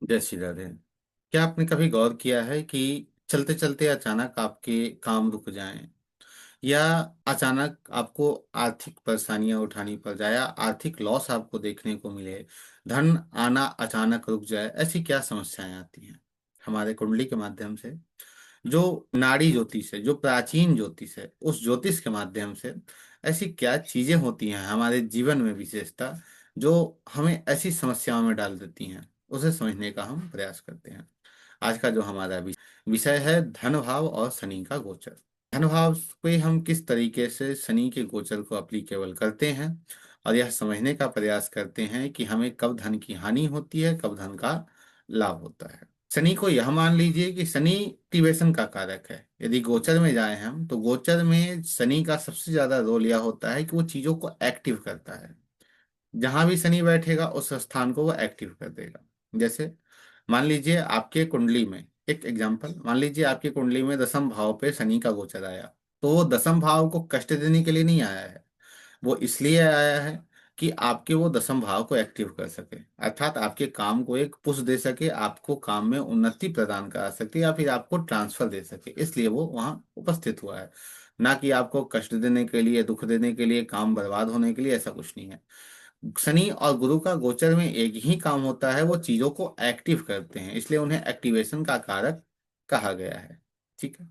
जय श्री राधे। क्या आपने कभी गौर किया है कि चलते चलते अचानक आपके काम रुक जाएं, या अचानक आपको आर्थिक परेशानियां उठानी पड़ जाए, या आर्थिक लॉस आपको देखने को मिले, धन आना अचानक रुक जाए? ऐसी क्या समस्याएं आती हैं हमारे कुंडली के माध्यम से? जो नाड़ी ज्योतिष है, जो प्राचीन ज्योतिष है, उस ज्योतिष के माध्यम से ऐसी क्या चीजें होती हैं हमारे जीवन में विशेषता, जो हमें ऐसी समस्याओं में डाल देती हैं? उसे समझने का हम प्रयास करते हैं। आज का जो हमारा विषय है, धन भाव और शनि का गोचर। धन भाव पे हम किस तरीके से शनि के गोचर को अप्लीकेबल करते हैं, और यह समझने का प्रयास करते हैं कि हमें कब धन की हानि होती है, कब धन का लाभ होता है। शनि को यह मान लीजिए कि शनि एक्टिवेशन का कारक है। यदि गोचर में जाए हम, तो गोचर में शनि का सबसे ज्यादा रोल यह होता है कि वो चीजों को एक्टिव करता है। जहां भी शनि बैठेगा उस स्थान को वो एक्टिव कर देगा। जैसे मान लीजिए आपके कुंडली में, एक एग्जांपल, मान लीजिए आपकी कुंडली में दसम भाव पे शनि का गोचर आया, तो वो दसम भाव को कष्ट देने के लिए नहीं आया है। वो इसलिए आया है कि आपके वो दसम भाव को एक्टिव कर सके, अर्थात आपके काम को एक पुश दे सके, आपको काम में उन्नति प्रदान करा सके, या फिर आपको ट्रांसफर दे सके, इसलिए वो वहां उपस्थित हुआ है। ना कि आपको कष्ट देने के लिए, दुख देने के लिए, काम बर्बाद होने के लिए, ऐसा कुछ नहीं है। शनि और गुरु का गोचर में एक ही काम होता है, वो चीजों को एक्टिव करते हैं, इसलिए उन्हें एक्टिवेशन का कारक कहा गया है। ठीक है।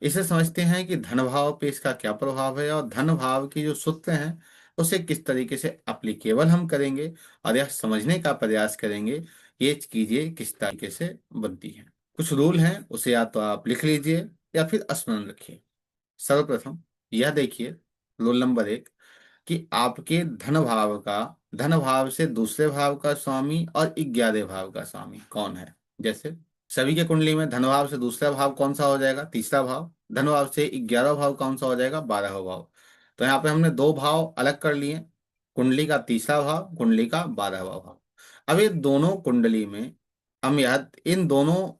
इसे समझते हैं कि धन भाव पे इसका क्या प्रभाव है, और धन भाव की जो सूत्र हैं उसे किस तरीके से अप्लीकेबल हम करेंगे, और यह समझने का प्रयास करेंगे ये चीजें किस तरीके से बनती हैं। कुछ रूल हैं, उसे या तो आप लिख लीजिए या फिर स्मरण रखिए। सर्वप्रथम यह देखिए, रूल नंबर 1, कि आपके धन भाव से दूसरे भाव का स्वामी और 11वें भाव का स्वामी कौन है। जैसे सभी के कुंडली में धन भाव से दूसरा भाव कौन सा हो जाएगा? तीसरा भाव। धन भाव से 11वां भाव कौन सा हो जाएगा? 12वां भाव। तो यहाँ पे हमने दो भाव अलग कर लिए, कुंडली का तीसरा भाव, कुंडली का 12वां भाव। अब ये दोनों कुंडली में हम यह इन दोनों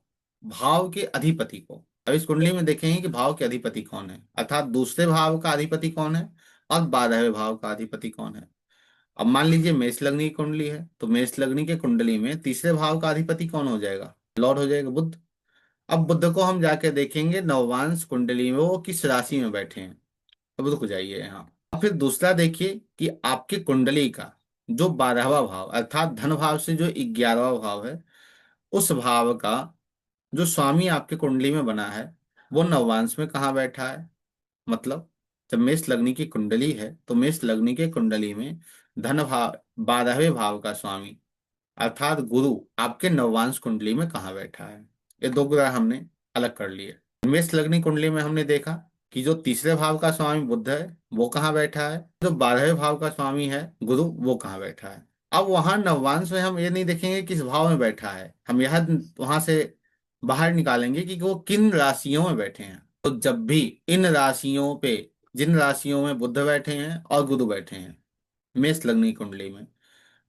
भाव के अधिपति को, अब इस कुंडली में देखेंगे कि भाव के अधिपति कौन है, अर्थात दूसरे भाव का अधिपति कौन है और 12वें भाव का अधिपति कौन है। अब मान लीजिए मेष लग्न की कुंडली है, तो मेष लग्न की कुंडली में तीसरे भाव का अधिपति कौन हो जाएगा? लॉर्ड हो जाएगा, बुध। अब बुध को हम जाके देखेंगे नववांश कुंडली में वो किस राशि में बैठे हैं। अब रुक जाइए यहाँ। अब फिर दूसरा देखिए कि आपकी कुंडली का जो 12वां भाव, अर्थात धन भाव से जो 11वां भाव है, उस भाव का जो स्वामी आपके कुंडली में बना है, वो नववांश में कहाँ बैठा है? मतलब जब मेष लग्नी की कुंडली है, तो मेष लग्नी के कुंडली में धन भाव 12वें भाव का स्वामी अर्थात गुरु आपके नववांश कुंडली में कहाँ बैठा है। ये दो ग्रह हमने अलग कर लिए। मेष लग्नी कुंडली में हमने देखा कि जो तीसरे भाव का स्वामी बुध है वो कहाँ बैठा है, जो 12वें भाव का स्वामी है गुरु, वो कहाँ बैठा है। अब वहां नववांश में हम ये नहीं देखेंगे किस भाव में बैठा है, हम यह वहां से बाहर निकालेंगे कि वो किन राशियों में बैठे हैं। तो जब भी इन राशियों पे, जिन राशियों में बुध बैठे हैं और गुरु बैठे हैं मेष लग्नी कुंडली में,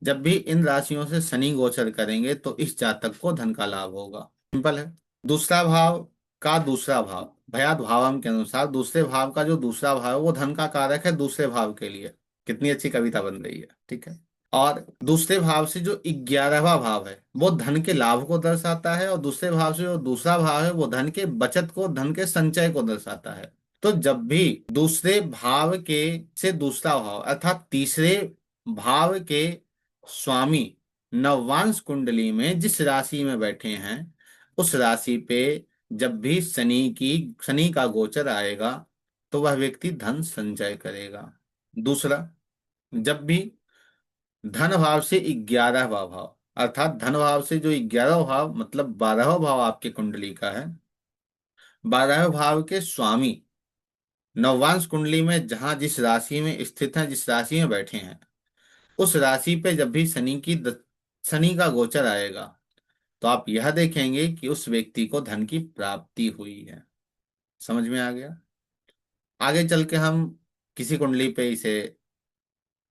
जब भी इन राशियों से शनि गोचर करेंगे तो इस जातक को धन का लाभ होगा। सिंपल है। दूसरा भाव का दूसरा भाव, भयात भावम के अनुसार दूसरे भाव का जो दूसरा भाव है वो धन का कारक है दूसरे भाव के लिए। कितनी अच्छी कविता बन रही है, ठीक है। और दूसरे भाव से जो 11वां भाव है वो धन के लाभ को दर्शाता है, और दूसरे भाव से जो दूसरा भाव है वो धन के बचत को, धन के संचय को दर्शाता है। तो जब भी दूसरे भाव के से दूसरा भाव अर्थात तीसरे भाव के स्वामी नववांश कुंडली में जिस राशि में बैठे हैं, उस राशि पे जब भी शनि का गोचर आएगा तो वह व्यक्ति धन संचय करेगा। दूसरा, जब भी धन भाव से 11वां भाव अर्थात धन भाव से जो 11वां भाव मतलब 12वां भाव आपके कुंडली का है, 12वें भाव के स्वामी नववांश कुंडली में जहां जिस राशि में स्थित हैं, जिस राशि में बैठे हैं, उस राशि पे जब भी शनि का गोचर आएगा तो आप यह देखेंगे कि उस व्यक्ति को धन की प्राप्ति हुई है। समझ में आ गया? आगे चल के हम किसी कुंडली पे इसे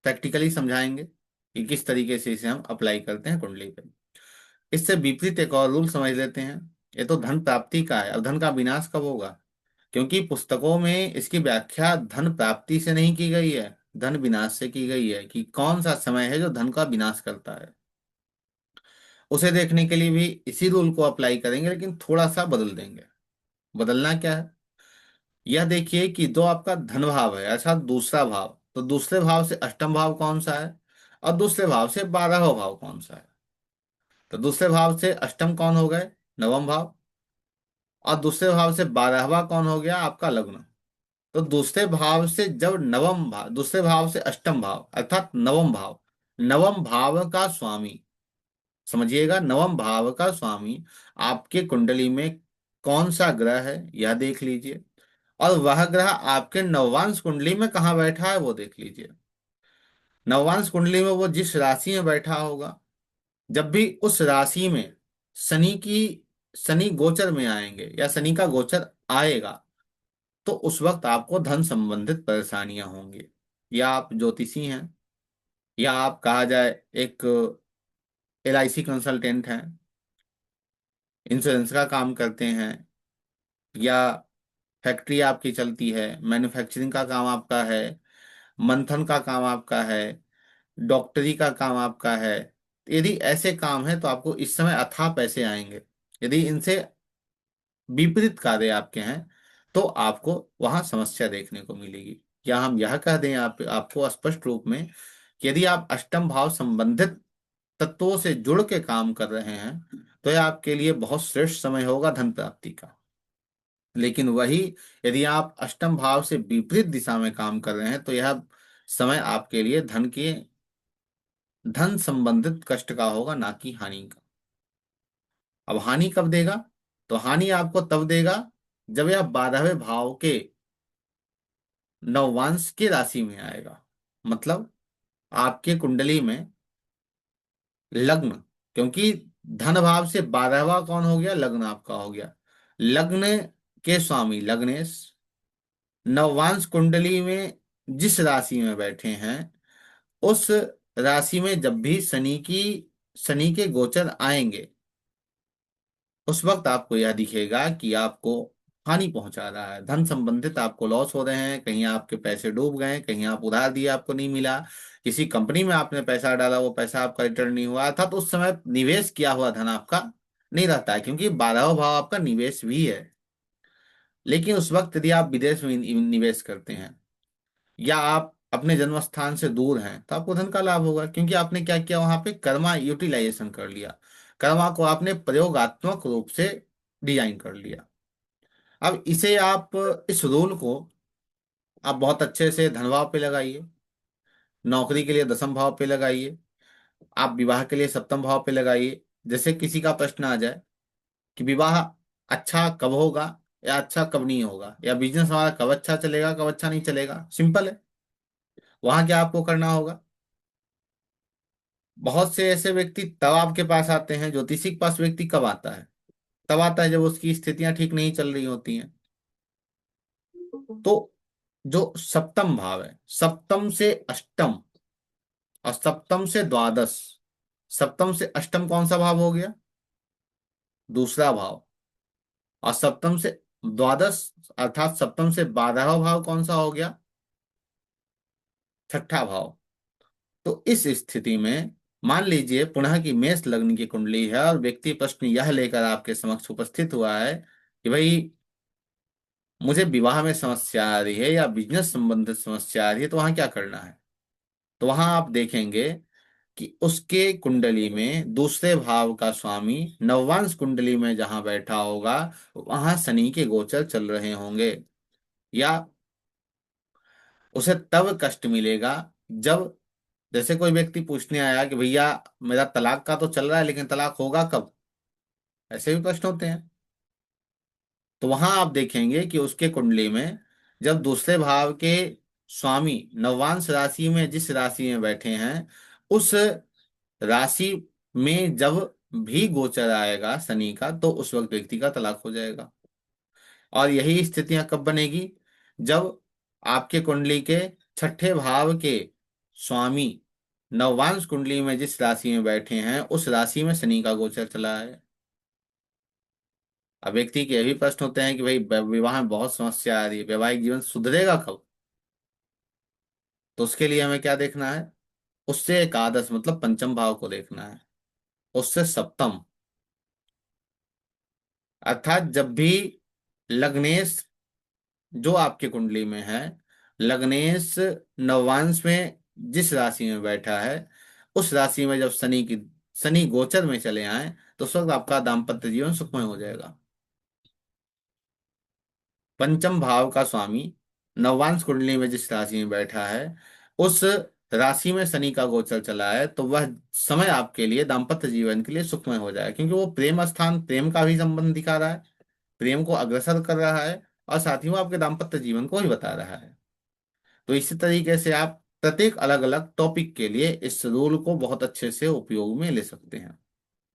प्रैक्टिकली समझाएंगे कि किस तरीके से इसे हम अप्लाई करते हैं कुंडली पे। इससे विपरीत एक और रूल समझ लेते हैं। ये तो धन प्राप्ति का है, अब धन का विनाश कब होगा? क्योंकि पुस्तकों में इसकी व्याख्या धन प्राप्ति से नहीं की गई है, धन विनाश से की गई है, कि कौन सा समय है जो धन का विनाश करता है। उसे देखने के लिए भी इसी रूल को अप्लाई करेंगे, लेकिन थोड़ा सा बदल देंगे। बदलना क्या है? यह देखिए कि दो आपका धन भाव है, अर्थात दूसरा भाव, तो दूसरे भाव से अष्टम भाव कौन सा है, और दूसरे भाव से 12वां भाव कौन सा है? तो दूसरे भाव से अष्टम कौन हो गए? नवम भाव। और दूसरे भाव से 12वां कौन हो गया? आपका लग्न। तो दूसरे भाव से जब नवम भाव, दूसरे भाव से अष्टम भाव अर्थात नवम भाव, नवम भाव का स्वामी, समझिएगा, नवम भाव का स्वामी आपके कुंडली में कौन सा ग्रह है यह देख लीजिए, और वह ग्रह आपके नववांश कुंडली में कहाँ बैठा है वो देख लीजिए। नववांश कुंडली में वो जिस राशि में बैठा होगा, जब भी उस राशि में शनि की शनि गोचर में आएंगे या शनि का गोचर आएगा, तो उस वक्त आपको धन संबंधित परेशानियां होंगी। या आप ज्योतिषी हैं, या आप कहा जाए एक LIC कंसल्टेंट हैं, इंश्योरेंस का काम करते हैं, या फैक्ट्री आपकी चलती है, मैन्युफैक्चरिंग का काम आपका है, मंथन का काम आपका है, डॉक्टरी का काम आपका है। यदि ऐसे काम है तो आपको इस समय अथाह पैसे आएंगे। यदि इनसे विपरीत कार्य आपके हैं तो आपको वहां समस्या देखने को मिलेगी। या हम यह कह दें आपको स्पष्ट रूप में कि यदि आप अष्टम भाव संबंधित तत्वों से जुड़ के काम कर रहे हैं तो यह आपके लिए बहुत श्रेष्ठ समय होगा धन प्राप्ति का। लेकिन वही यदि आप अष्टम भाव से विपरीत दिशा में काम कर रहे हैं तो यह समय आपके लिए धन संबंधित कष्ट का होगा, ना कि हानि का। अब हानि कब देगा? तो हानि आपको तब देगा जब यह 12वें भाव के नववांश की राशि में आएगा। मतलब आपके कुंडली में लग्न, क्योंकि धन भाव से 12वां कौन हो गया? लग्न आपका हो गया। लग्न के स्वामी लग्नेश नववांश कुंडली में जिस राशि में बैठे हैं, उस राशि में जब भी शनि के गोचर आएंगे, उस वक्त आपको यह दिखेगा कि आपको हानि पहुंचा रहा है, धन संबंधित आपको लॉस हो रहे हैं, कहीं आपके पैसे डूब गए, कहीं आप उधार दिए आपको नहीं मिला, किसी कंपनी में आपने पैसा डाला वो पैसा आपका रिटर्न नहीं हुआ था, तो उस समय निवेश किया हुआ धन आपका नहीं रहता है, क्योंकि 12वां भाव आपका निवेश भी है। लेकिन उस वक्त यदि आप विदेश में निवेश करते हैं, या आप अपने जन्म स्थान से दूर हैं, तो आपको धन का लाभ होगा, क्योंकि आपने क्या किया? वहां पे कर्मा यूटिलाइजेशन कर लिया, कर्मा को आपने प्रयोगात्मक रूप से डिजाइन कर लिया। अब इसे आप, इस रूल को आप बहुत अच्छे से धन भाव पे लगाइए, नौकरी के लिए दसम भाव पे लगाइए, आप विवाह के लिए सप्तम भाव पे लगाइए। जैसे किसी का प्रश्न आ जाए कि विवाह अच्छा कब होगा, या अच्छा कब नहीं होगा, या बिजनेस हमारा कब अच्छा चलेगा कब अच्छा नहीं चलेगा, सिंपल है। वहां क्या आपको करना होगा? बहुत से ऐसे व्यक्ति तब आपके पास आते हैं, ज्योतिषी के पास व्यक्ति कब आता है? तब आता है जब उसकी स्थितियां ठीक नहीं चल रही होती हैं। तो जो सप्तम भाव है, सप्तम से अष्टम और सप्तम से द्वादश, सप्तम से अष्टम कौन सा भाव हो गया? दूसरा भाव। और सप्तम से द्वादश अर्थात सप्तम से 12वां भाव कौन सा हो गया? छठा भाव। तो इस स्थिति में मान लीजिए पुनः की मेष लग्न की कुंडली है, और व्यक्ति प्रश्न यह लेकर आपके समक्ष उपस्थित हुआ है कि भाई मुझे विवाह में समस्या आ रही है या बिजनेस संबंधित समस्या आ रही है, तो वहां क्या करना है? तो वहां आप देखेंगे कि उसके कुंडली में दूसरे भाव का स्वामी नववांश कुंडली में जहां बैठा होगा, वहां शनि के गोचर चल रहे होंगे। या उसे तब कष्ट मिलेगा जब, जैसे कोई व्यक्ति पूछने आया कि भैया मेरा तलाक का तो चल रहा है लेकिन तलाक होगा कब, ऐसे भी प्रश्न होते हैं। तो वहां आप देखेंगे कि उसके कुंडली में जब दूसरे भाव के स्वामी नववांश राशि में जिस राशि में बैठे हैं, उस राशि में जब भी गोचर आएगा शनि का, तो उस वक्त व्यक्ति का तलाक हो जाएगा। और यही स्थितियां कब बनेगी? जब आपके कुंडली के छठे भाव के स्वामी नववांश कुंडली में जिस राशि में बैठे हैं, उस राशि में शनि का गोचर चला है। अब व्यक्ति के यही प्रश्न होते हैं कि भाई विवाह में बहुत समस्या आ रही है, वैवाहिक जीवन सुधरेगा कब? तो उसके लिए हमें क्या देखना है? उससे एकादश मतलब पंचम भाव को देखना है। उससे सप्तम। अर्थात जब भी लग्नेश जो आपकी कुंडली में है, लग्नेश नवांश में जिस राशि में बैठा है, उस राशि में जब शनि गोचर में चले आए, तो उस वक्त आपका दाम्पत्य जीवन सुखमय हो जाएगा। पंचम भाव का स्वामी नवांश कुंडली में जिस राशि में बैठा है, उस राशि में शनि का गोचर चला है, तो वह समय आपके लिए दाम्पत्य जीवन के लिए सुखमय हो जाएगा, क्योंकि वो प्रेम स्थान, प्रेम का भी संबंध दिखा रहा है, प्रेम को अग्रसर कर रहा है, और साथ ही वो आपके दाम्पत्य जीवन को ही बता रहा है। तो इसी तरीके से आप प्रत्येक अलग अलग टॉपिक के लिए इस रूल को बहुत अच्छे से उपयोग में ले सकते हैं।